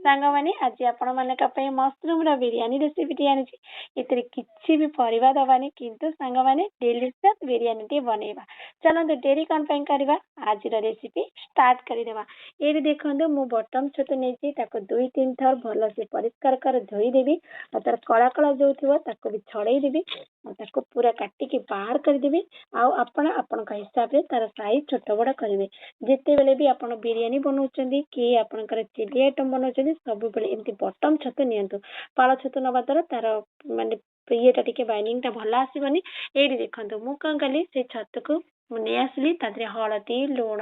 ସାଙ୍ଗମାନେ ଆଜି ଆପଣମାନଙ୍କ ପାଇଁ ମସରୁମର ବିରିୟାନୀ ରେସିପିଟି ଆଣିଛି। ଏଥିରେ କିଛି ବି ପରିବା ଦବାନି, କିନ୍ତୁ ସାଙ୍ଗମାନେ ଡେଲିସିୟସ୍ ବିରିୟାନୀଟି ବନେଇବା। ଚାଲନ୍ତୁ ଡେରି କ'ଣ ପାଇଁ କରିବା, ଆଜିର ରେସିପି ଷ୍ଟାର୍ଟ କରିଦେବା। ଏଇଠି ଦେଖନ୍ତୁ ମୁଁ ବଟମ ଛତୁ ନେଇଛି, ତାକୁ 2-3 ଥର ଭଲସେ ପରିଷ୍କାର କରି ଧୋଇଦେବି। ଆଉ ତାର କଳା କଳା ଯୋଉ ଥିବ ତାକୁ ବି ଛଡେଇଦେବି। ତାକୁ ପୁରା କାଟିକି ବାହାର କରିଦେବି। ଆଉ ଆପଣ ଆପଣଙ୍କ ହିସାବରେ ତାର ସାଇଜ ଛୋଟ ବଡ କରିବେ। ଯେତେବେଳେ ବି ଆପଣ ବିରିୟାନୀ ବନାଉଛନ୍ତି କି ଆପଣଙ୍କର ଚିଲି ଆଇଟମ ବନାଉଛନ୍ତି, ସବୁବେଳେ ଏମିତି ବଟମ ଛତୁ ନିଅନ୍ତୁ। ପାଳ ଛତୁ ନବା ଦ୍ୱାରା ତାର ମାନେ ଇଏଟା ଟିକେ ବାଇଣ୍ଡିଂ ଟା ଭଲ ଆସିବନି। ଏଇଠି ଦେଖନ୍ତୁ ମୁଁ କଣ କଲି, ସେଇ ଛତୁକୁ ମୁଁ ନେଇ ଆସିଲି। ତା ଦେହରେ ହଳଦୀ, ଲୁଣ,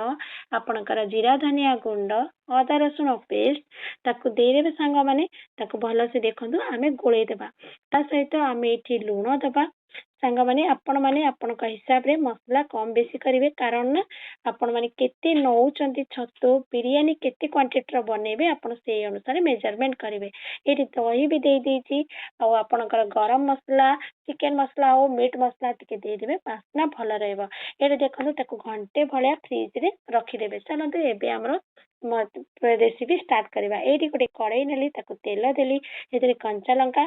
ଆପଣଙ୍କର ଜିରା ଧନିଆ ଗୁଣ୍ଡ, ଅଦା ରସୁଣ ପେଷ୍ଟ ତାକୁ ଦେଇଦେବେ ସାଙ୍ଗମାନେ। ତାକୁ ଭଲସେ ଦେଖନ୍ତୁ ଆମେ ଗୋଳେଇଦେବା। ତା ସହିତ ଆମେ ଏଠି ଲୁଣ ଦବା। ସାଙ୍ଗମାନେ ଆପଣମାନେ ଆପଣଙ୍କ ହିସାବରେ ମସଲା କମ ବେଶୀ କରିବେ, କାରଣ ନା ଆପଣମାନେ କେତେ ନଉଛନ୍ତି ଛତୁ ବିରିୟାନୀ, କେତେ କ୍ୱାଣ୍ଟିଟିର ବନେଇବେ ଆପଣ ସେଇ ଅନୁସାରେ ମେଜରମେଣ୍ଟ କରିବେ। ଏଠି ଦହି ବି ଦେଇଦେଇଛି। ଆଉ ଆପଣଙ୍କର ଗରମ ମସଲା, ଚିକେନ ମସଲା ଆଉ ମିଟ୍ ମସଲା ଟିକେ ଦେଇଦେବେ, ବାସ୍ନା ଭଲ ରହିବ। ଏଠି ଦେଖନ୍ତୁ ତାକୁ ଘଣ୍ଟେ ଭଳିଆ ଫ୍ରିଜରେ ରଖିଦେବେ। ଚାଲନ୍ତୁ ଏବେ ଆମର ରେସିପି ଷ୍ଟାର୍ଟ କରିବା। ଏଇଠି ଗୋଟେ କଡେଇ ନେଲି, ତାକୁ ତେଲ ଦେଲି, ସେଥିରେ କଞ୍ଚା ଲଙ୍କା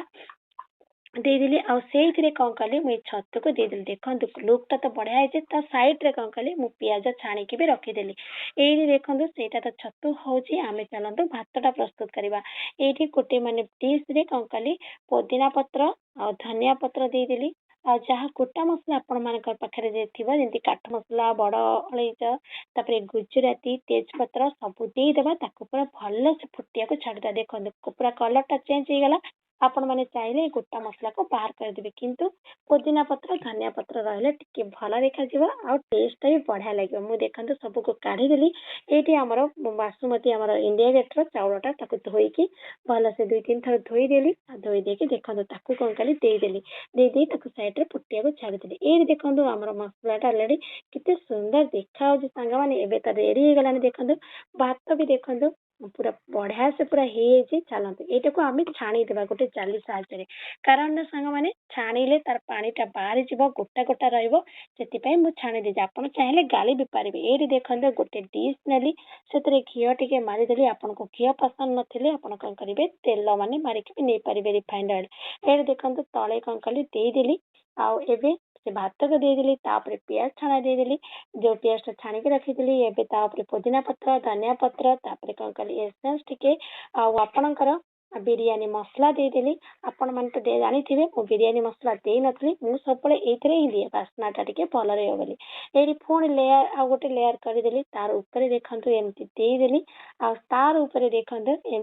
ଦେଇଦେଲି। ଆଉ ସେଇଥିରେ କଣ କଲି, ମୁଁ ଛତୁକୁ ଦେଇଦେଲି। ଦେଖନ୍ତୁ ଲୁକଟା ତ ବଢିଆ ହେଇଛି। ତା ସାଇଡରେ କଣ କଲି, ମୁଁ ପିଆଜ ଛାଣିକି ବି ରଖିଦେଲି। ଏଇଠି ଦେଖନ୍ତୁ ସେଇଟା ତ ଛତୁ ହଉଛି, ଆମେ ଚାଲନ୍ତୁ ଭାତଟା ପ୍ରସ୍ତୁତ କରିବା। ଏଇଠି ଗୋଟେ ମାନେ ଡିଶରେ କଣ କଲି, ପୋଦିନା ପତ୍ର ଆଉ ଧନିଆ ପତ୍ର ଦେଇଦେଲି। ଆଉ ଯାହା ଗୋଟା ମସଲା ଆପଣ ମାନଙ୍କ ପାଖରେ ଥିବ, ଯେମିତି କାଠ ମସଲା, ବଡ ଅଳେଇଚ, ତାପରେ ଗୁଜୁରାତି, ତେଜପତ୍ର ସବୁ ଦେଇଦେବା। ତାକୁ ପୁରା ଭଲସେ ଫୁଟିବାକୁ ଛାଡିଦେବା। ଦେଖନ୍ତୁ ପୁରା କଲରଟା ଚେଞ୍ଜ ହେଇଗଲା। ଆପଣ ମାନେ ଚାହିଁଲେ ଗୋଟା ମସଲାକୁ ବାହାର କରିଦେବେ, କିନ୍ତୁ ପୋଦିନା ପତ୍ର, ଧନିଆ ପତ୍ର ରହିଲେ ଟିକେ ଭଲ ଦେଖାଯିବ ଆଉ ଟେଷ୍ଟଟା ବି ବଢିଆ ଲାଗିବ। ମୁଁ ଦେଖନ୍ତୁ ସବୁକୁ କାଢିଦେଲି। ଏଇଠି ଆମର ବାସୁମତୀ, ଆମର ଇଣ୍ଡିଆ ଗେଟର ଚାଉଳଟା, ତାକୁ ଧୋଇକି ଭଲସେ 2-3 ଥର ଧୋଇଦେଲି। ଆଉ ଧୋଇ ଦେଇକି ଦେଖନ୍ତୁ ତାକୁ କଣ କଲି, ଦେଇଦେଇ ତାକୁ ସାଇଡରେ ଫୁଟିବାକୁ ଛାଡିଦେଲି। ଏଇଠି ଦେଖନ୍ତୁ ଆମର ମସଲାଟା ଅଲରେଡି କେତେ ସୁନ୍ଦର ଦେଖା ହଉଛି ସାଙ୍ଗମାନେ। ଏବେ ତ ରେଡି ହେଇଗଲାଣି। ଦେଖନ୍ତୁ ଭାତ ବି ଦେଖନ୍ତୁ ପୁରା ବଢିଆ ସେ ପୁରା ହେଇଯାଇଛି। ଚାଲନ୍ତୁ ଏଇଟାକୁ ଆମେ ଛାଣିଦେବା ଗୋଟେ ଜାଲି ସାହାଯ୍ୟରେ, କାରଣ ନା ସାଙ୍ଗମାନେ ଛାଣିଲେ ତାର ପାଣିଟା ବାହାରିଯିବ, ଗୋଟା ଗୋଟା ରହିବ। ସେଥିପାଇଁ ମୁଁ ଛାଣି ଦେଇଛି। ଆପଣ ଚାହିଁଲେ ଗାଳି ବି ପାରିବେ। ଏଇଠି ଦେଖନ୍ତୁ ଗୋଟେ ଡିଶ ନେଲି, ସେଥିରେ ଘିଅ ଟିକେ ମାରିଦେଲି। ଆପଣଙ୍କୁ ଘିଅ ପସନ୍ଦ ନଥିଲେ ଆପଣ କଣ କରିବେ, ତେଲ ମାନେ ମାରିକି ବି ନେଇପାରିବେ, ରିଫାଇଣ୍ଡ ଅଏଲ। ଏଇଠି ଦେଖନ୍ତୁ ତଳେ କଣ କଲି, ଦେଇଦେଲି। ଆଉ ଏବେ ସେ ଭାତକୁ ଦେଇଦେଲି, ତାପରେ ପିଆଜ ଛଣା ଦେଇଦେଲି, ଯୋଉ ପିଆଜଟା ଛାଣିକି ରଖିଥିଲି। ଏବେ ତା ଉପରେ ପୋଦିନା ପତ୍ର, ଧନିଆ ପତ୍ର, ତାପରେ କଣ କଲି ଏସେନ୍ସ ଟିକେ, ଆଉ ଆପଣଙ୍କର ବିରିୟାନୀ ମସଲା ଦେଇଦେଲି। ଆପଣ ମାନେ ତ ଜାଣିଥିବେ ମୁଁ ବିରିୟାନୀ ମସଲା ଦେଇନଥିଲି, ମୁଁ ସବୁବେଳେ ଏଇଥିରେ ହିଁ ଦିଏ, ବାସ୍ନାଟା ଟିକେ ଭଲ ରହିବ ବୋଲି। ଏଇଠି ପୁଣି ଲେୟାର ଆଉ ଗୋଟେ ଲେୟାର କରିଦେଲି। ତାର ଉପରେ ଦେଖନ୍ତୁ ଏମିତି ଦେଇଦେଲି। ଆଉ ତାର ଉପରେ ଦେଖନ୍ତୁ